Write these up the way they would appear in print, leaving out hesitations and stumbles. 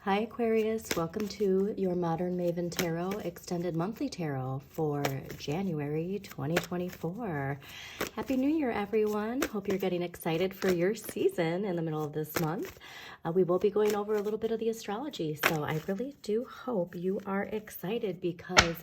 Hi Aquarius, welcome to your Modern Maven Tarot Extended Monthly Tarot for January 2024. Happy New Year, everyone. Hope you're getting excited for your season in the middle of this month. We will be going over a little bit of the astrology, so I really do hope you are excited because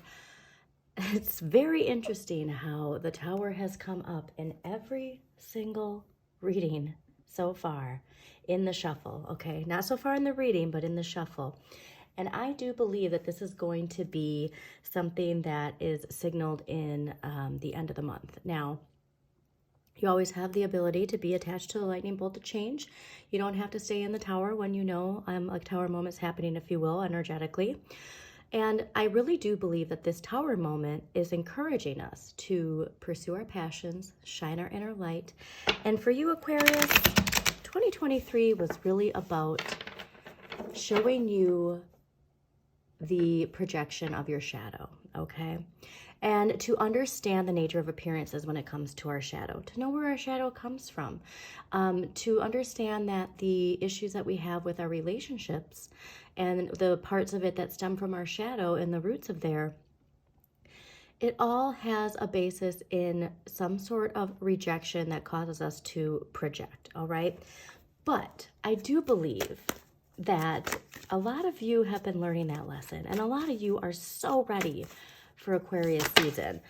it's very interesting how the Tower has come up in every single reading so far in the shuffle, okay? Not so far in the reading, but in the shuffle. And I do believe that this is going to be something that is signaled in the end of the month. Now, you always have the ability to be attached to the lightning bolt to change. You don't have to stay in the tower when you know a tower moment's happening, if you will, energetically. And I really do believe that this tower moment is encouraging us to pursue our passions, shine our inner light. And for you, Aquarius, 2023 was really about showing you the projection of your shadow, okay? And to understand the nature of appearances when it comes to our shadow, to know where our shadow comes from, to understand that the issues that we have with our relationships and the parts of it that stem from our shadow and the roots of there, it all has a basis in some sort of rejection that causes us to project, all right? But I do believe that a lot of you have been learning that lesson, and a lot of you are so ready for Aquarius season.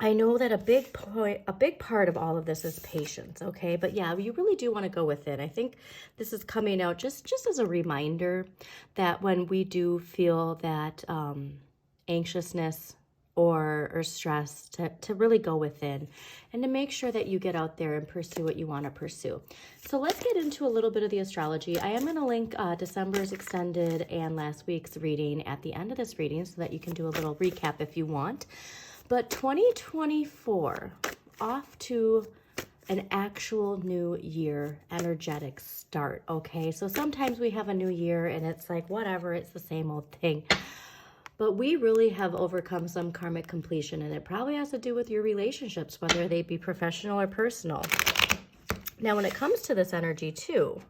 I know that a big part of all of this is patience, okay? But yeah, you really do want to go with it. I think this is coming out just as a reminder that when we do feel that anxiousness or stress, to really go within and to make sure that you get out there and pursue what you want to pursue. So let's get into a little bit of the astrology. I am going to link December's extended and last week's reading at the end of this reading so that you can do a little recap if you want. But 2024, off to an actual new year, energetic start, okay? So sometimes we have a new year and it's like, whatever, it's the same old thing. But we really have overcome some karmic completion, and it probably has to do with your relationships, whether they be professional or personal. Now, when it comes to this energy too,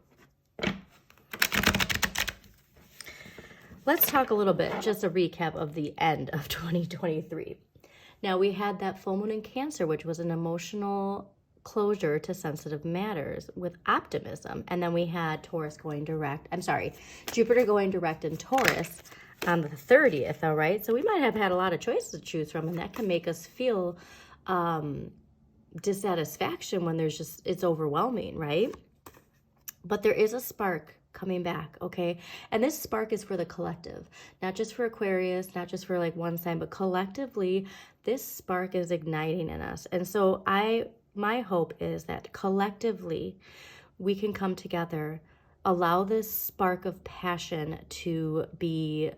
let's talk a little bit, just a recap of the end of 2023. Now, we had that full moon in Cancer, which was an emotional closure to sensitive matters with optimism. And then we had Jupiter going direct in Taurus on the 30th, all right? So we might have had a lot of choices to choose from, and that can make us feel dissatisfaction when it's overwhelming, right? But there is a spark coming back, okay? And this spark is for the collective, not just for Aquarius, not just for like one sign, but collectively, this spark is igniting in us. And so my hope is that collectively we can come together, allow this spark of passion to be,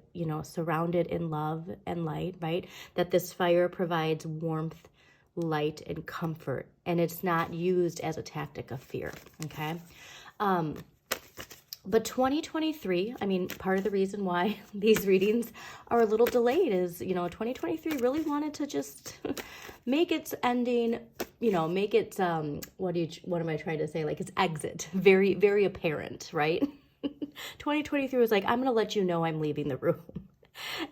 surrounded in love and light, right? That this fire provides warmth, light, and comfort, and it's not used as a tactic of fear, okay? But 2023, part of the reason why these readings are a little delayed is, 2023 really wanted to just make its ending, make it, what am I trying to say? Like its exit very, very apparent, right? 2023 was like, I'm going to let you know I'm leaving the room.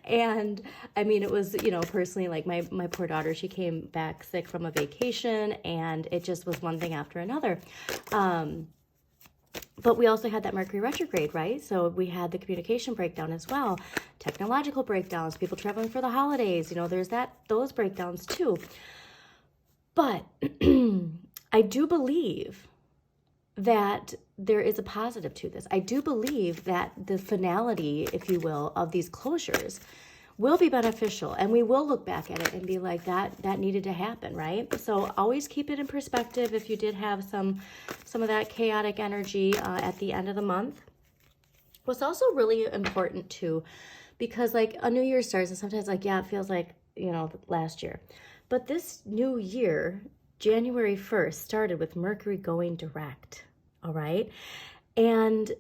And it was, personally, like my poor daughter, she came back sick from a vacation, and it just was one thing after another. But we also had that Mercury retrograde, right? So we had the communication breakdown as well, technological breakdowns, people traveling for the holidays, there's those breakdowns too. But I do believe that there is a positive to this. I do believe that the finality, if you will, of these closures will be beneficial, and we will look back at it and be like, that needed to happen, right? So always keep it in perspective if you did have some of that chaotic energy at the end of the month. What's also really important too, because like a new year starts, and sometimes like, yeah, it feels like, last year. But this new year, January 1st, started with Mercury going direct, all right? And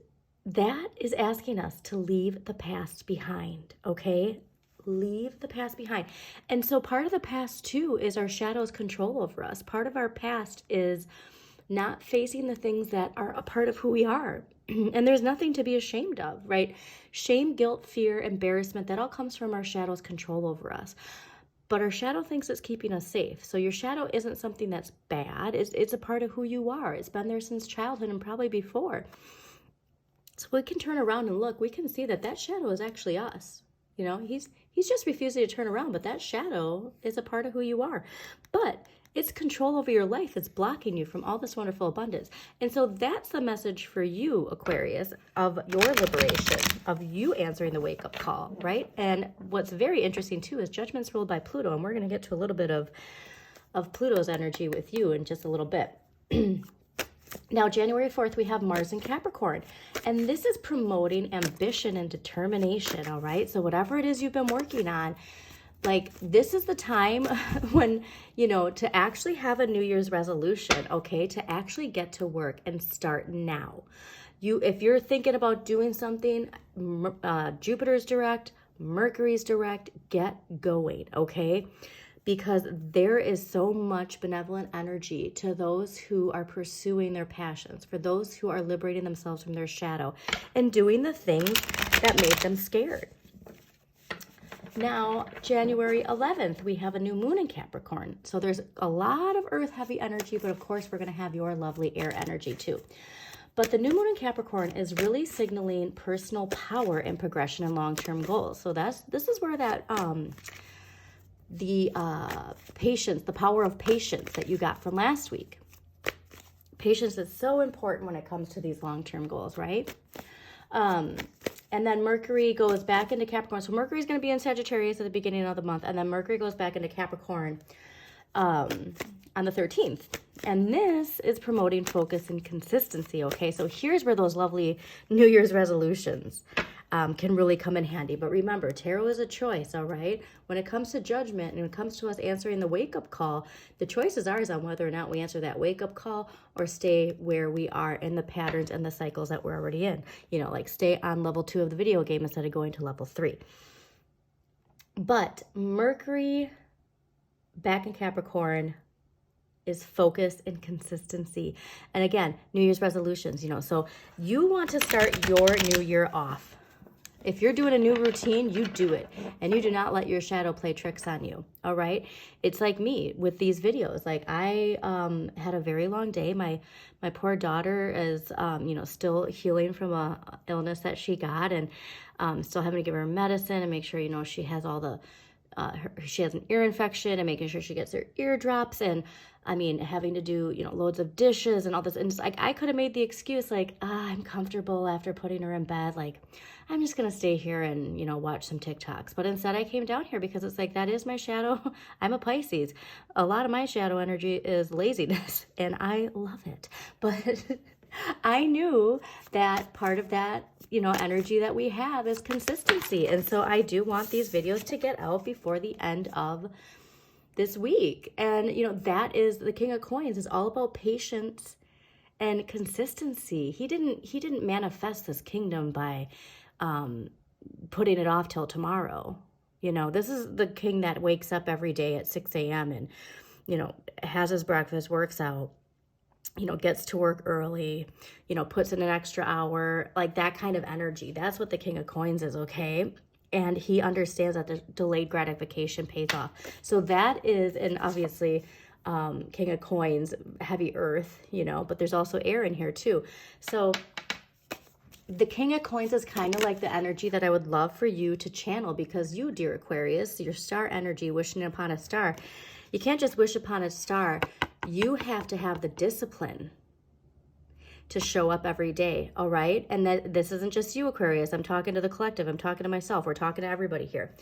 that is asking us to leave the past behind, okay? Leave the past behind. And so part of the past too is our shadow's control over us. Part of our past is not facing the things that are a part of who we are. And there's nothing to be ashamed of, right? Shame, guilt, fear, embarrassment, that all comes from our shadow's control over us. But our shadow thinks it's keeping us safe. So your shadow isn't something that's bad. It's a part of who you are. It's been there since childhood and probably before. So we can turn around and look. We can see that that shadow is actually us. You know, he's just refusing to turn around, but that shadow is a part of who you are. But it's control over your life. It's blocking you from all this wonderful abundance. And so that's the message for you, Aquarius, of your liberation, of you answering the wake-up call, right? And what's very interesting, too, is Judgment's ruled by Pluto, and we're going to get to a little bit of Pluto's energy with you in just a little bit. Now, January 4th, we have Mars in Capricorn, and this is promoting ambition and determination, all right? So whatever it is you've been working on, like, this is the time when, you know, to actually have a New Year's resolution, okay, to actually get to work and start now. If you're thinking about doing something, Jupiter's direct, Mercury's direct, get going, okay? Because there is so much benevolent energy to those who are pursuing their passions, for those who are liberating themselves from their shadow and doing the things that made them scared. Now, January 11th, we have a new moon in Capricorn. So there's a lot of earth heavy energy, but of course we're going to have your lovely air energy too. But the new moon in Capricorn is really signaling personal power and progression and long-term goals. So this is where that patience, the power of patience that you got from last week. Patience is so important when it comes to these long-term goals, right? And then Mercury goes back into Capricorn. So Mercury is going to be in Sagittarius at the beginning of the month. And then Mercury goes back into Capricorn on the 13th. And this is promoting focus and consistency, okay? So here's where those lovely New Year's resolutions can really come in handy. But remember, tarot is a choice, all right? When it comes to judgment and when it comes to us answering the wake-up call, the choice is ours on whether or not we answer that wake-up call or stay where we are in the patterns and the cycles that we're already in. You know, like stay on level 2 of the video game instead of going to level 3. But Mercury back in Capricorn is focus and consistency. And again, New Year's resolutions, you know, so you want to start your new year off. If you're doing a new routine, you do it. And you do not let your shadow play tricks on you, all right? It's like me with these videos. Like I had a very long day. My poor daughter is, you know, still healing from a illness that she got, and still having to give her medicine and make sure, you know, she has all the, she has an ear infection and making sure she gets her ear drops, and I mean, having to do, you know, loads of dishes and all this. And it's like, I could have made the excuse like, I'm comfortable after putting her in bed. Like, I'm just going to stay here and, you know, watch some TikToks. But instead I came down here because it's like, that is my shadow. I'm a Pisces. A lot of my shadow energy is laziness, and I love it. But I knew that part of that, you know, energy that we have is consistency. And so I do want these videos to get out before the end of this week. And, you know, that is the King of Coins, is all about patience and consistency. He didn't manifest this kingdom by putting it off till tomorrow. You know, this is the king that wakes up every day at 6 a.m. and, you know, has his breakfast, works out, you know, gets to work early, you know, puts in an extra hour, like that kind of energy. That's what the King of Coins is, okay? And he understands that the delayed gratification pays off. So that is, and obviously, King of Coins, heavy earth, you know, but there's also air in here too. So the King of Coins is kind of like the energy that I would love for you to channel, because you, dear Aquarius, your star energy, wishing upon a star, you can't just wish upon a star. You have to have the discipline to show up every day, all right? And that this isn't just you, Aquarius. I'm talking to the collective. I'm talking to myself. We're talking to everybody here.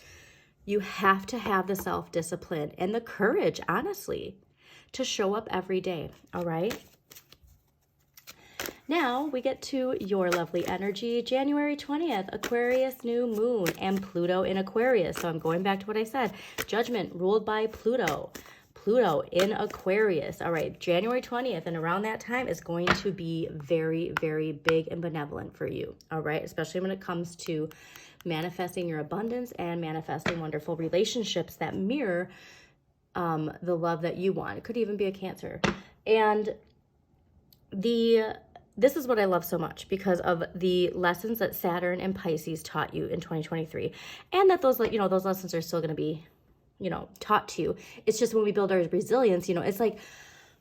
You have to have the self-discipline and the courage, honestly, to show up every day, all right? Now we get to your lovely energy. January 20th, Aquarius new moon and Pluto in Aquarius. So I'm going back to what I said. Judgment ruled by Pluto. Pluto in Aquarius. All right, January 20th, and around that time is going to be very, very big and benevolent for you, all right? Especially when it comes to manifesting your abundance and manifesting wonderful relationships that mirror the love that you want. It could even be a Cancer. And this is what I love so much because of the lessons that Saturn and Pisces taught you in 2023, and that those, you know, those lessons are still going to be, you know, taught to you. It's just when we build our resilience, you know, it's like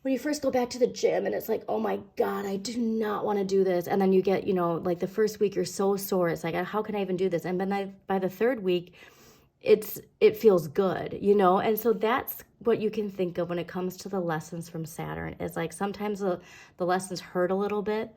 when you first go back to the gym and it's like, oh my God, I do not want to do this. And then you get, you know, like the first week you're so sore. It's like, how can I even do this? And then by the third week, it feels good, you know? And so that's what you can think of when it comes to the lessons from Saturn. Is like sometimes the lessons hurt a little bit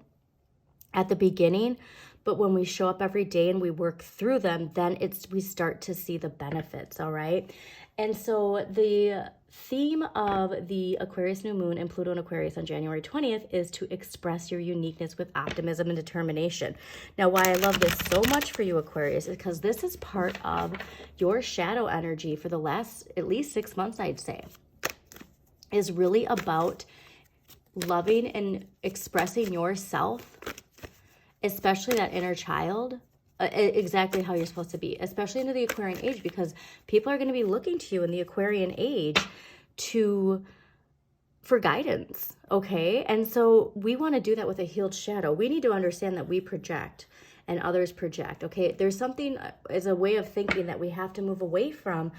at the beginning, but when we show up every day and we work through them, then we start to see the benefits, all right? And so the theme of the Aquarius new moon and Pluto in Aquarius on January 20th is to express your uniqueness with optimism and determination. Now, why I love this so much for you, Aquarius, is because this is part of your shadow energy for the last at least 6 months, I'd say, is really about loving and expressing yourself, especially that inner child, exactly how you're supposed to be, especially into the Aquarian age, because people are going to be looking to you in the Aquarian age for guidance, okay? And so we want to do that with a healed shadow. We need to understand that we project and others project, okay? There's something as a way of thinking that we have to move away from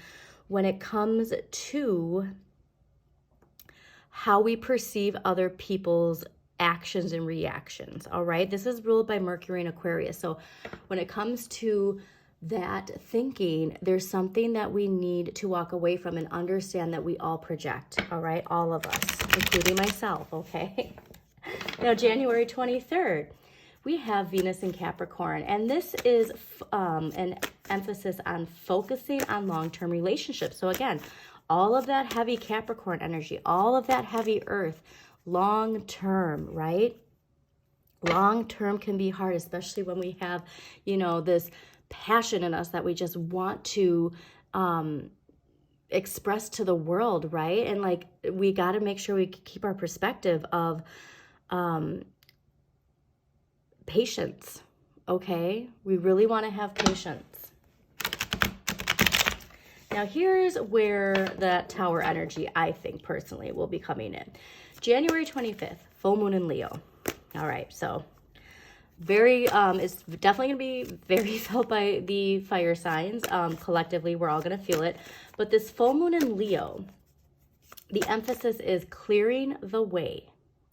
when it comes to how we perceive other people's actions and reactions, all right? This is ruled by Mercury in Aquarius. So when it comes to that thinking, there's something that we need to walk away from and understand that we all project, all right? All of us, including myself, okay? Now, January 23rd, we have Venus in Capricorn, and this is an emphasis on focusing on long-term relationships. So again, all of that heavy Capricorn energy, all of that heavy Earth, long-term, right? Long-term can be hard, especially when we have, you know, this passion in us that we just want to express to the world, right? And like, we got to make sure we keep our perspective of patience, okay? We really want to have patience. Now, here's where that tower energy, I think personally, will be coming in. January 25th, full moon in Leo. All right, so very, it's definitely going to be very felt by the fire signs. Collectively, we're all going to feel it. But this full moon in Leo, the emphasis is clearing the way.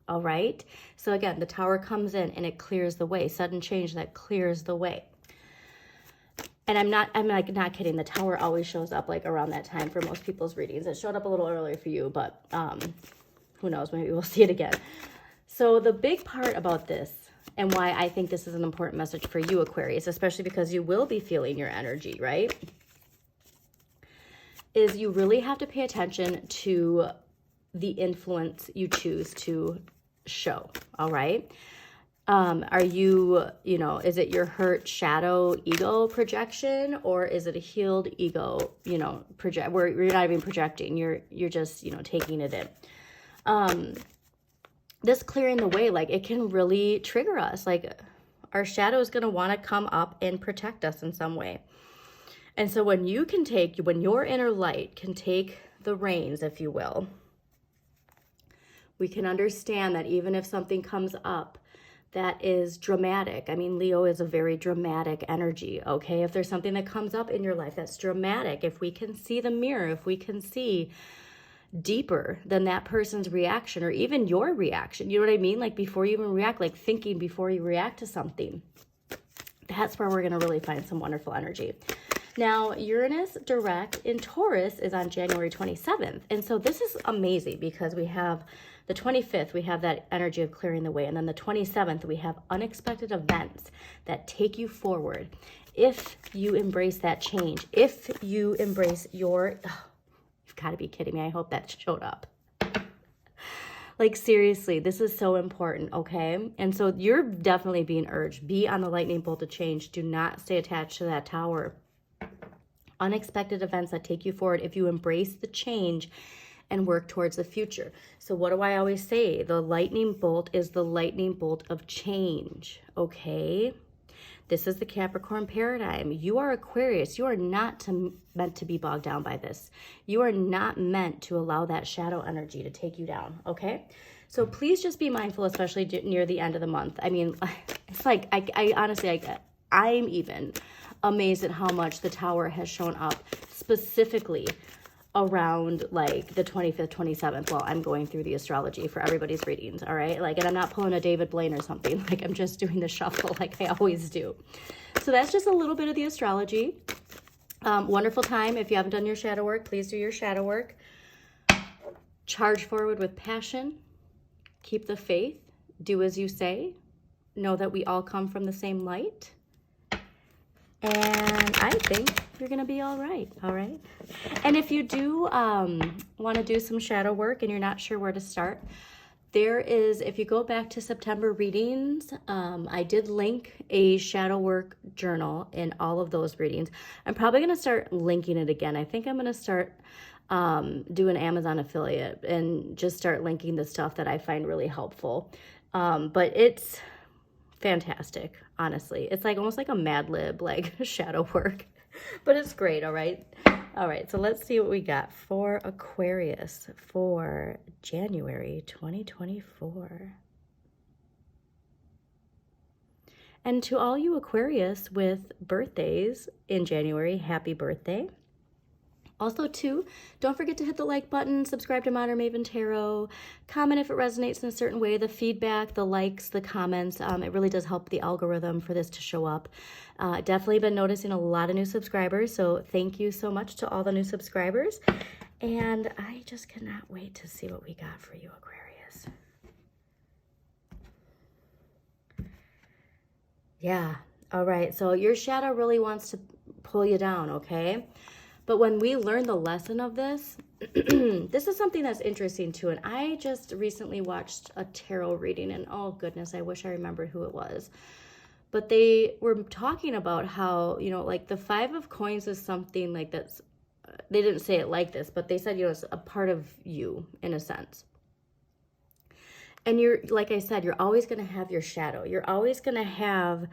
All right. So again, the tower comes in and it clears the way. Sudden change that clears the way. And I'm like not kidding. The tower always shows up like around that time for most people's readings. It showed up a little earlier for you, but who knows? Maybe we'll see it again. So the big part about this, and why I think this is an important message for you, Aquarius, especially because you will be feeling your energy, right? Is you really have to pay attention to the influence you choose to show, all right? Are you know, is it your hurt shadow ego projection, or is it a healed ego, you know, project where you're not even projecting, you're just, you know, taking it in? This clearing the way, like, it can really trigger us. Like, our shadow is going to want to come up and protect us in some way. And so when your inner light can take the reins, if you will, we can understand that even if something comes up that is dramatic, I mean, Leo is a very dramatic energy, okay? If there's something that comes up in your life that's dramatic, if we can see the mirror, if we can see deeper than that person's reaction or even your reaction, you know what I mean? Like, before you even react, like thinking before you react to something, that's where we're going to really find some wonderful energy. Now, Uranus direct in Taurus is on January 27th. And so this is amazing because we have the 25th, we have that energy of clearing the way. And then the 27th, we have unexpected events that take you forward. If you embrace that change, if you embrace your, you've got to be kidding me. I hope that showed up. Like, seriously, this is so important, okay? And so you're definitely being urged. Be on the lightning bolt of change. Do not stay attached to that tower. Unexpected events that take you forward if you embrace the change and work towards the future. So what do I always say? The lightning bolt is the lightning bolt of change, okay? This is the Capricorn paradigm. You are Aquarius. You are not meant to be bogged down by this. You are not meant to allow that shadow energy to take you down, okay? So please just be mindful, especially near the end of the month. I mean, it's like, I honestly, I'm even amazed at how much the Tower has shown up specifically around like the 25th, 27th while I'm going through the astrology for everybody's readings, all right? Like, and I'm not pulling a David Blaine or something. Like, I'm just doing the shuffle like I always do. So that's just a little bit of the astrology. Wonderful time. If you haven't done your shadow work, please do your shadow work. Charge forward with passion. Keep the faith. Do as you say. Know that we all come from the same light. And I think you're going to be all right. All right. And if you do want to do some shadow work and you're not sure where to start, there is, if you go back to September readings, I did link a shadow work journal in all of those readings. I'm probably going to start linking it again. I think I'm going to start do an Amazon affiliate and just start linking the stuff that I find really helpful. But it's fantastic, honestly. It's like almost like a Mad Lib, like shadow work, but it's great. All right. All right. So let's see what we got for Aquarius for January 2024. And to all you Aquarius with birthdays in January, happy birthday. Also, too, don't forget to hit the like button, subscribe to Modern Maven Tarot, comment if it resonates in a certain way. The feedback, the likes, the comments, it really does help the algorithm for this to show up. Definitely been noticing a lot of new subscribers, so thank you so much to all the new subscribers. And I just cannot wait to see what we got for you, Aquarius. Yeah, all right, so your shadow really wants to pull you down, okay? But when we learn the lesson of this, this is something that's interesting too. And I just recently watched a tarot reading, and oh goodness, I wish I remembered who it was. But they were talking about how, you know, like the Five of Coins is something like that's, they didn't say it like this, but they said, you know, it's a part of you in a sense. And you're, like I said, you're always going to have your shadow. You're always going to have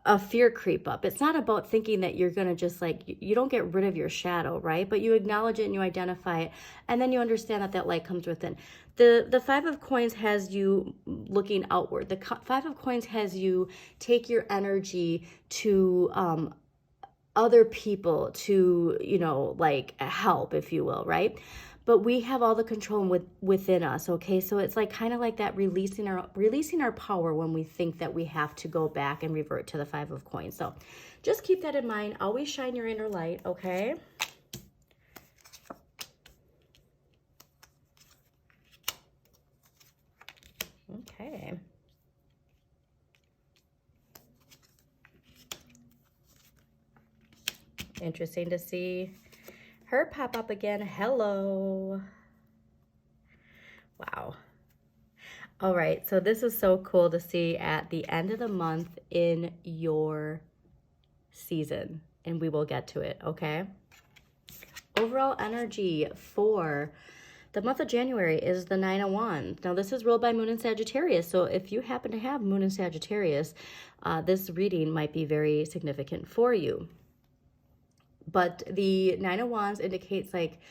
a fear creep up. It's not about thinking that you're going to just like, you don't get rid of your shadow, right? But you acknowledge it and you identify it. And then you understand that that light comes within. The Five of Coins has you looking outward. The Five of Coins has you take your energy to other people to, you know, like help, if you will, right? But we have all the control within us, okay? So it's like kind of like that releasing our power when we think that we have to go back and revert to the Five of Coins. So just keep that in mind. Always shine your inner light, okay? Okay. Interesting to see her pop up again. Hello. Wow. All right, so this is so cool to see at the end of the month in your season, and we will get to it, okay? Overall energy for the month of January is the Nine of Wands. Now, this is ruled by Moon in Sagittarius, so if you happen to have Moon in Sagittarius, this reading might be very significant for you. But the Nine of Wands indicates like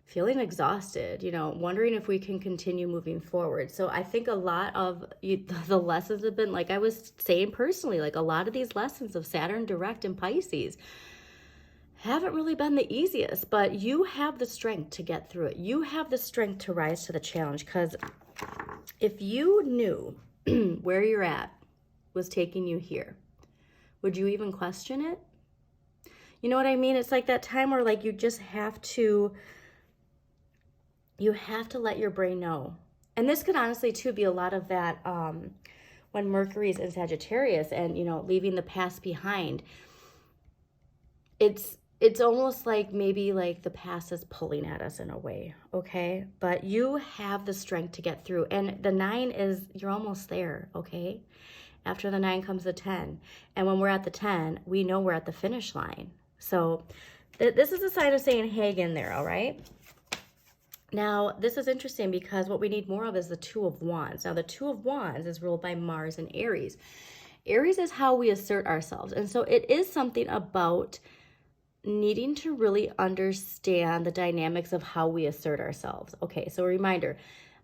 feeling exhausted, you know, wondering if we can continue moving forward. So I think a lot of the lessons have been, like I was saying personally, like a lot of these lessons of Saturn direct and Pisces haven't really been the easiest, but you have the strength to get through it. You have the strength to rise to the challenge, because if you knew where you're at was taking you here, would you even question it? You know what I mean? It's like that time where like you just have to, let your brain know. And this could honestly too be a lot of that when Mercury's in Sagittarius and, you know, leaving the past behind. It's almost like maybe like the past is pulling at us in a way, okay? But you have the strength to get through. And the 9 is, you're almost there, okay? After the 9 comes the 10. And when we're at the 10, we know we're at the finish line. So this is a sign of saying hang in there, all right? Now, this is interesting because what we need more of is the Two of Wands. Now, the Two of Wands is ruled by Mars and Aries. Aries is how we assert ourselves. And so it is something about needing to really understand the dynamics of how we assert ourselves. Okay, so a reminder,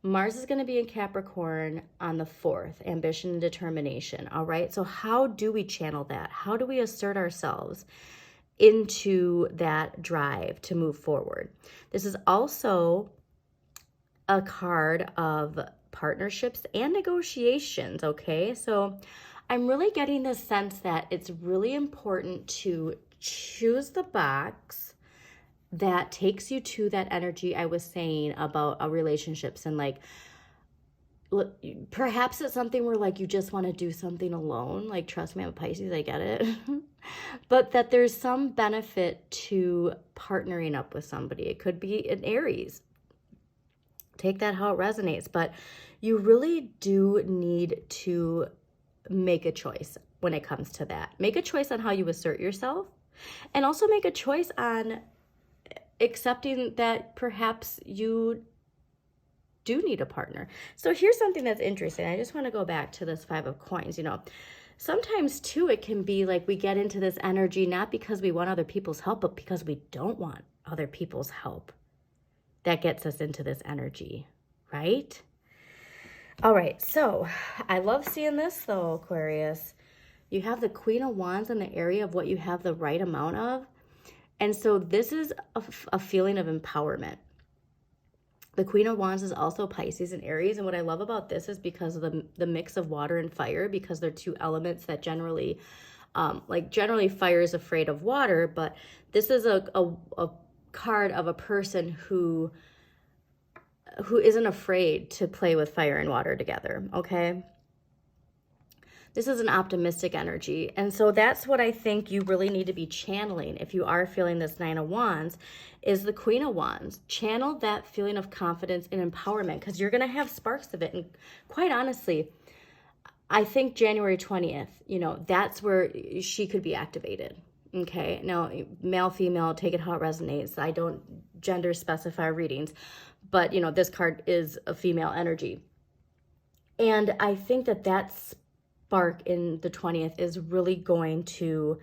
Mars is going to be in Capricorn on the 4th, ambition and determination. All right. So how do we channel that? How do we assert ourselves into that drive to move forward? This is also a card of partnerships and negotiations. Okay. So I'm really getting the sense that it's really important to choose the box that takes you to that energy I was saying about relationships, and like, perhaps it's something where like you just want to do something alone. Like, trust me, I'm a Pisces, I get it. But that there's some benefit to partnering up with somebody. It could be an Aries. Take that how it resonates. But you really do need to make a choice when it comes to that. Make a choice on how you assert yourself, and also make a choice on accepting that perhaps you do need a partner. So here's something that's interesting. I just want to go back to this 5 of coins. You know, sometimes too, it can be like we get into this energy not because we want other people's help, but because we don't want other people's help. That gets us into this energy, right? All right, so I love seeing this though, Aquarius. You have the Queen of Wands in the area of what you have the right amount of. And so this is a feeling of empowerment. The Queen of Wands is also Pisces and Aries. And what I love about this is because of the mix of water and fire, because they're two elements that generally, generally fire is afraid of water. But this is a card of a person who isn't afraid to play with fire and water together, okay? This is an optimistic energy. And so that's what I think you really need to be channeling if you are feeling this 9 of Wands, is the Queen of Wands. Channel that feeling of confidence and empowerment, because you're going to have sparks of it. And quite honestly, I think January 20th, you know, that's where she could be activated. Okay. Now, male, female, take it how it resonates. I don't gender specify readings, but you know, this card is a female energy. And I think that that's spark in the 20th is really going to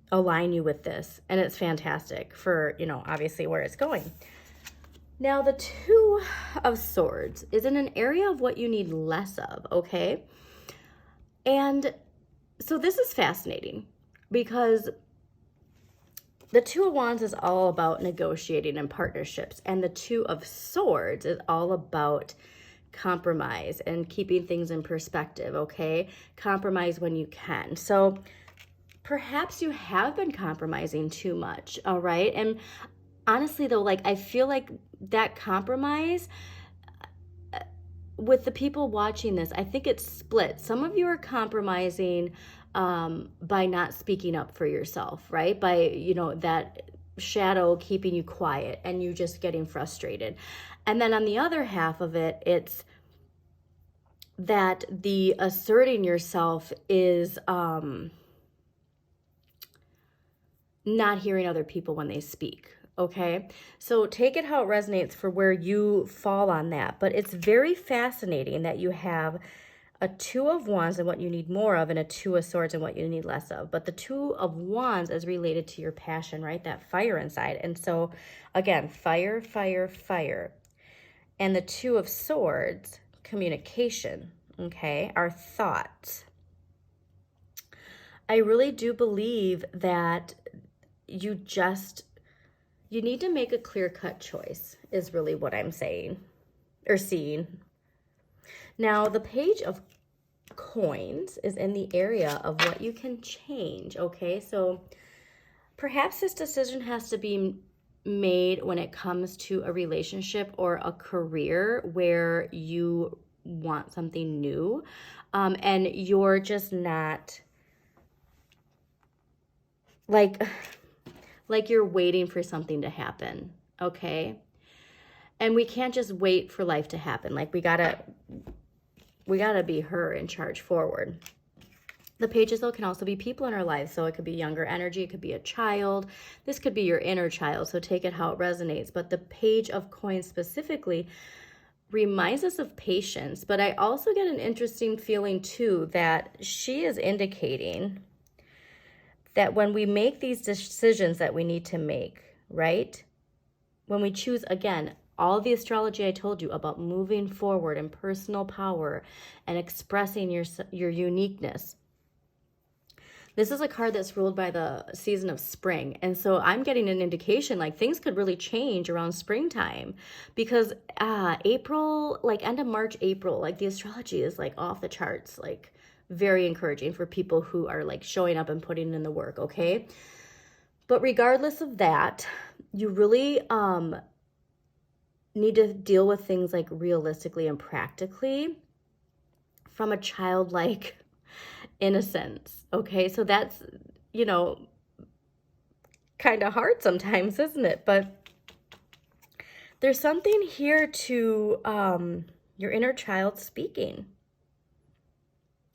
align you with this. And it's fantastic for, you know, obviously where it's going. Now, the 2 of Swords is in an area of what you need less of, okay? And so this is fascinating because the 2 of Wands is all about negotiating and partnerships. And the 2 of Swords is all about compromise and keeping things in perspective, okay? Compromise when you can. So perhaps you have been compromising too much, all right? And honestly though, like, I feel like that compromise with the people watching this, I think it's split. Some of you are compromising by not speaking up for yourself, right? By, you know, that shadow keeping you quiet and you just getting frustrated. And then on the other half of it, it's that the asserting yourself is not hearing other people when they speak, okay? So take it how it resonates for where you fall on that. But it's very fascinating that you have a 2 of Wands and what you need more of, and a 2 of Swords and what you need less of. But the 2 of Wands is related to your passion, right? That fire inside. And so again, fire, fire, fire. And the 2 of Swords, communication, okay, our thoughts. I really do believe that you need to make a clear-cut choice is really what I'm saying or seeing. Now, the Page of Coins is in the area of what you can change, okay? So perhaps this decision has to be made when it comes to a relationship or a career where you want something new, and you're just not like you're waiting for something to happen, okay? And we can't just wait for life to happen. Like, we gotta be her in charge forward. The pages, though, can also be people in our lives. So it could be younger energy. It could be a child. This could be your inner child. So take it how it resonates. But the Page of Coins specifically reminds us of patience. But I also get an interesting feeling, too, that she is indicating that when we make these decisions that we need to make, right? When we choose, again, all the astrology I told you about moving forward in personal power and expressing your uniqueness. This is a card that's ruled by the season of spring. And so I'm getting an indication like things could really change around springtime, because April, like end of March, April, like the astrology is like off the charts, like very encouraging for people who are like showing up and putting in the work, okay? But regardless of that, you really need to deal with things like realistically and practically from a childlike innocence, okay? So that's, you know, kind of hard sometimes, isn't it? But there's something here to your inner child speaking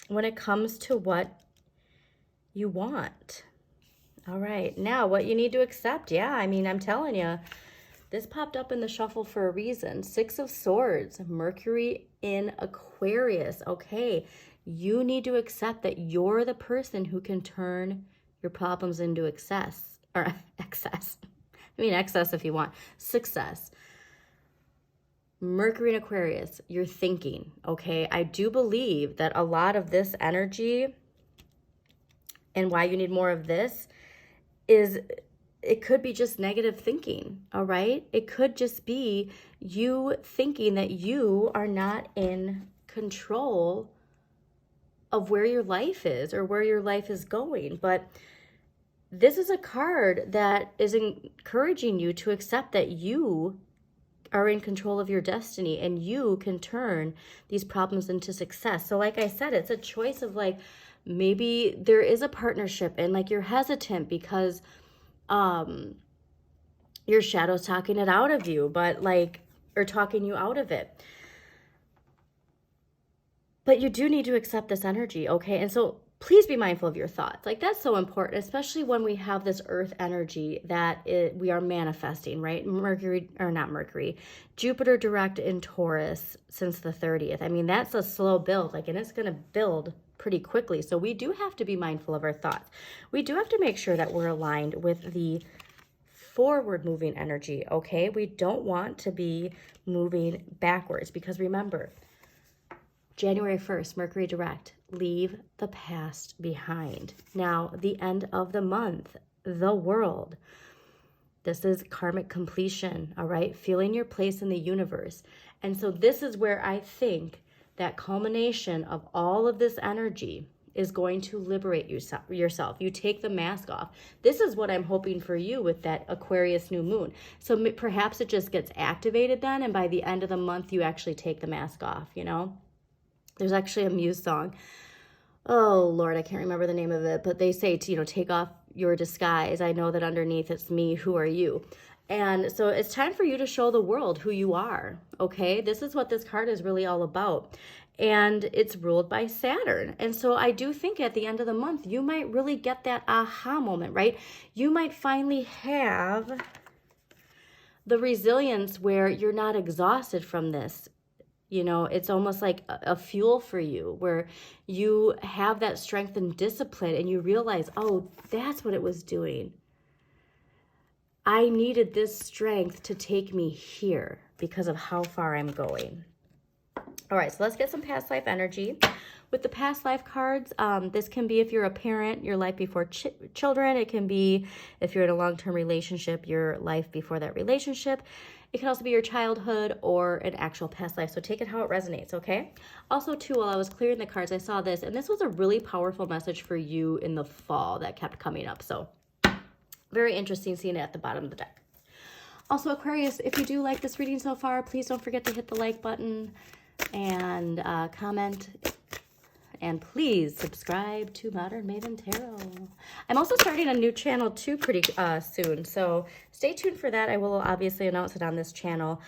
when it comes to what you want. All right, now what you need to accept. Yeah, I mean, I'm telling you, this popped up in the shuffle for a reason. 6 of Swords, Mercury in Aquarius. Okay, you need to accept that you're the person who can turn your problems into excess, or excess. I mean, excess if you want. Success. Mercury in Aquarius, you're thinking, okay? I do believe that a lot of this energy and why you need more of this is it could be just negative thinking, all right? It could just be you thinking that you are not in control of where your life is or where your life is going. But this is a card that is encouraging you to accept that you are in control of your destiny and you can turn these problems into success. So like I said, it's a choice of like, maybe there is a partnership and like you're hesitant because your shadow's talking it out of you, but like, or talking you out of it. But you do need to accept this energy, okay? And so please be mindful of your thoughts. Like that's so important, especially when we have this earth energy that we are manifesting, right? Jupiter direct in Taurus since the 30th. I mean, that's a slow build, like, and it's going to build pretty quickly. So we do have to be mindful of our thoughts. We do have to make sure that we're aligned with the forward moving energy, okay? We don't want to be moving backwards because remember, January 1st, Mercury direct, leave the past behind. Now, the end of the month, the world. This is karmic completion, all right? Feeling your place in the universe. And so this is where I think that culmination of all of this energy is going to liberate yourself. You take the mask off. This is what I'm hoping for you with that Aquarius new moon. So perhaps it just gets activated then, and by the end of the month, you actually take the mask off, you know? There's actually a Muse song. Oh, Lord, I can't remember the name of it, but they say to, you know, take off your disguise. I know that underneath it's me. Who are you? And so it's time for you to show the world who you are, okay? This is what this card is really all about. And it's ruled by Saturn. And so I do think at the end of the month, you might really get that aha moment, right? You might finally have the resilience where you're not exhausted from this. You know, it's almost like a fuel for you where you have that strength and discipline and you realize, oh, that's what it was doing. I needed this strength to take me here because of how far I'm going. All right, so let's get some past life energy. With the past life cards, this can be if you're a parent, your life before children. It can be if you're in a long-term relationship, your life before that relationship. It can also be your childhood or an actual past life. So take it how it resonates, okay? Also, too, while I was clearing the cards, I saw this, and this was a really powerful message for you in the fall that kept coming up. So very interesting seeing it at the bottom of the deck. Also, Aquarius, if you do like this reading so far, please don't forget to hit the like button and comment. And please subscribe to Modern Maven Tarot. I'm also starting a new channel too pretty soon. So stay tuned for that. I will obviously announce it on this channel.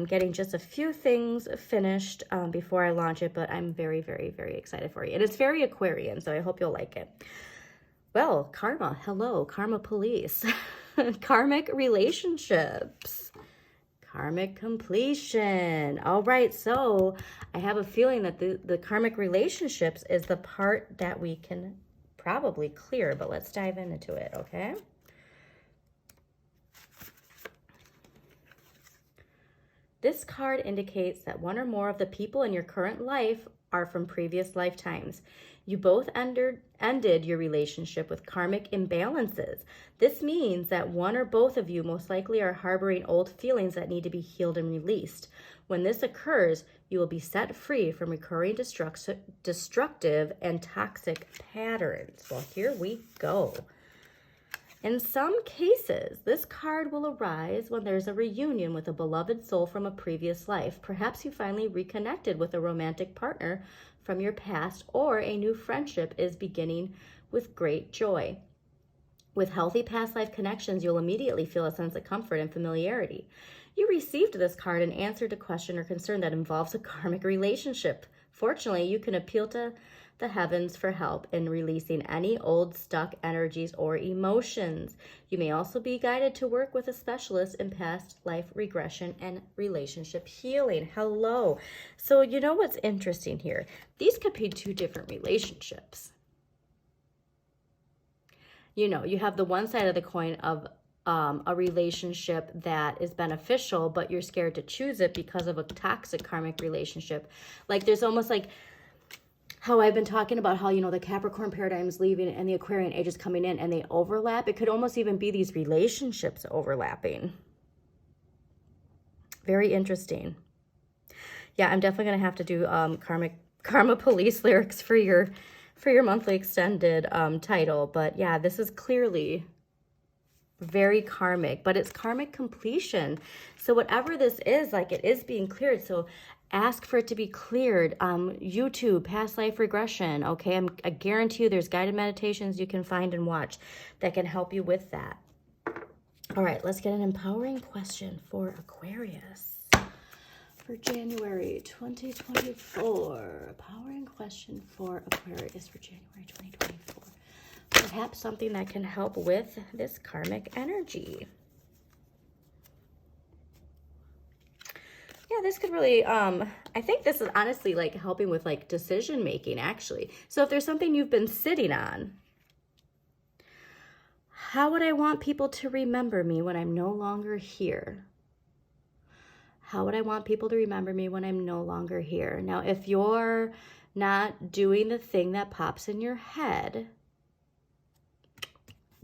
Getting just a few things finished before I launch it. But I'm very, very, very excited for you. And it's very Aquarian, so I hope you'll like it. Well, karma. Hello, karma police. Karmic relationships. Karmic completion. All right, so I have a feeling that the karmic relationships is the part that we can probably clear, but let's dive into it, okay? This card indicates that one or more of the people in your current life are from previous lifetimes. You both ended your relationship with karmic imbalances. This means that one or both of you most likely are harboring old feelings that need to be healed and released. When this occurs, you will be set free from recurring destructive and toxic patterns. Well, here we go. In some cases, this card will arise when there's a reunion with a beloved soul from a previous life. Perhaps you finally reconnected with a romantic partner from your past, or a new friendship is beginning with great joy. With healthy past life connections, you'll immediately feel a sense of comfort and familiarity. You received this card in answer to a question or concern that involves a karmic relationship. Fortunately, you can appeal to the heavens for help in releasing any old stuck energies or emotions. You may also be guided to work with a specialist in past life regression and relationship healing. Hello. So you know what's interesting here? These could be two different relationships. You know, you have the one side of the coin of a relationship that is beneficial, but you're scared to choose it because of a toxic karmic relationship. Like there's almost like how I've been talking about how, you know, the Capricorn paradigm is leaving and the Aquarian age is coming in and they overlap. It could almost even be these relationships overlapping. Very interesting. Yeah, I'm definitely going to have to do Karma Police lyrics for your monthly extended title. But yeah, this is clearly very karmic, but it's karmic completion. So whatever this is, like, it is being cleared. So ask for it to be cleared. YouTube, past life regression. Okay, I guarantee you there's guided meditations you can find and watch that can help you with that. All right, let's get an empowering question for Aquarius for January 2024. Empowering question for Aquarius for January 2024. Perhaps something that can help with this karmic energy. Yeah, this could really, I think this is honestly like helping with like decision making actually. So if there's something you've been sitting on, how would I want people to remember me when I'm no longer here? How would I want people to remember me when I'm no longer here? Now, if you're not doing the thing that pops in your head,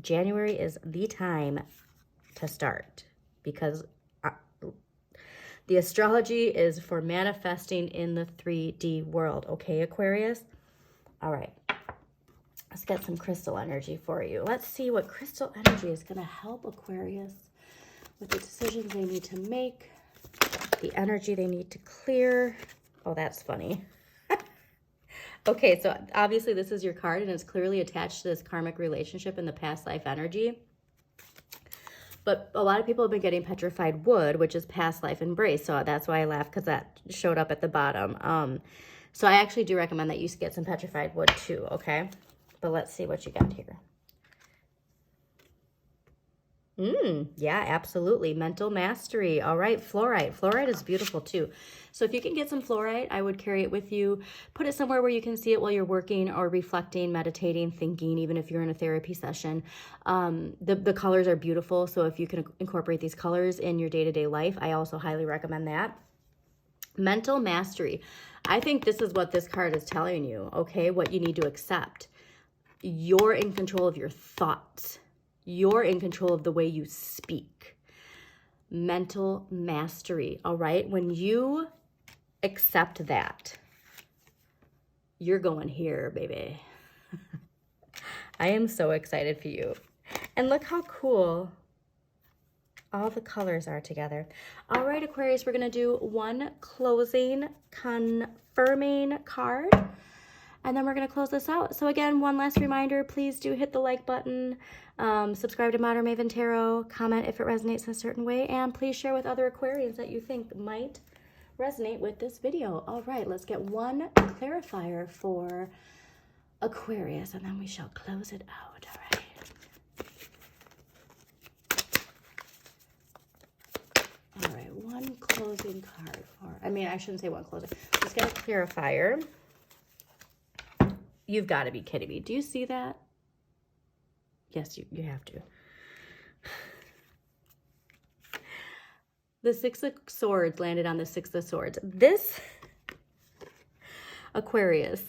January is the time to start, because the astrology is for manifesting in the 3D world. Okay, Aquarius? All right. Let's get some crystal energy for you. Let's see what crystal energy is going to help Aquarius with the decisions they need to make, the energy they need to clear. Oh, that's funny. Okay, so obviously this is your card and it's clearly attached to this karmic relationship in the past life energy. But a lot of people have been getting petrified wood, which is past life embrace. So that's why I laughed, because that showed up at the bottom. So I actually do recommend that you get some petrified wood too, okay? But let's see what you got here. Yeah, absolutely. Mental mastery. All right, fluorite. Fluorite is beautiful too. So if you can get some fluorite, I would carry it with you. Put it somewhere where you can see it while you're working or reflecting, meditating, thinking, even if you're in a therapy session. The colors are beautiful. So if you can incorporate these colors in your day-to-day life, I also highly recommend that. Mental mastery. I think this is what this card is telling you, okay? What you need to accept. You're in control of your thoughts. You're in control of the way you speak. Mental mastery, all right? When you accept that, you're going here, baby. I am so excited for you. And look how cool all the colors are together. All right, Aquarius, we're going to do one closing confirming card. And then we're going to close this out. So again, one last reminder, please do hit the like button, subscribe to Modern Maven Tarot, comment if it resonates in a certain way, and please share with other Aquarians that you think might resonate with this video. All right, let's get one clarifier for Aquarius, and then we shall close it out. All right. All right, one closing card for, I shouldn't say one closing. Let's get a clarifier. You've got to be kidding me. Do you see that? Yes, you have to. The Six of Swords landed on the Six of Swords. This, Aquarius,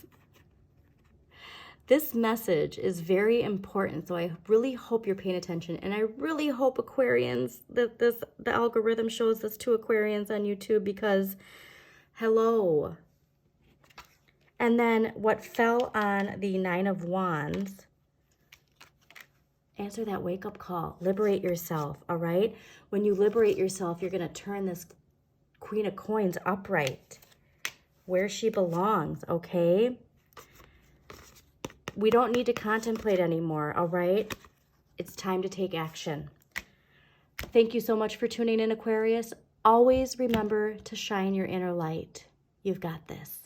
this message is very important, so I really hope you're paying attention, and I really hope, Aquarians, that the algorithm shows this to Aquarians on YouTube, because hello. And then what fell on the Nine of Wands, answer that wake-up call. Liberate yourself, all right? When you liberate yourself, you're going to turn this Queen of Coins upright, where she belongs, okay? We don't need to contemplate anymore, all right? It's time to take action. Thank you so much for tuning in, Aquarius. Always remember to shine your inner light. You've got this.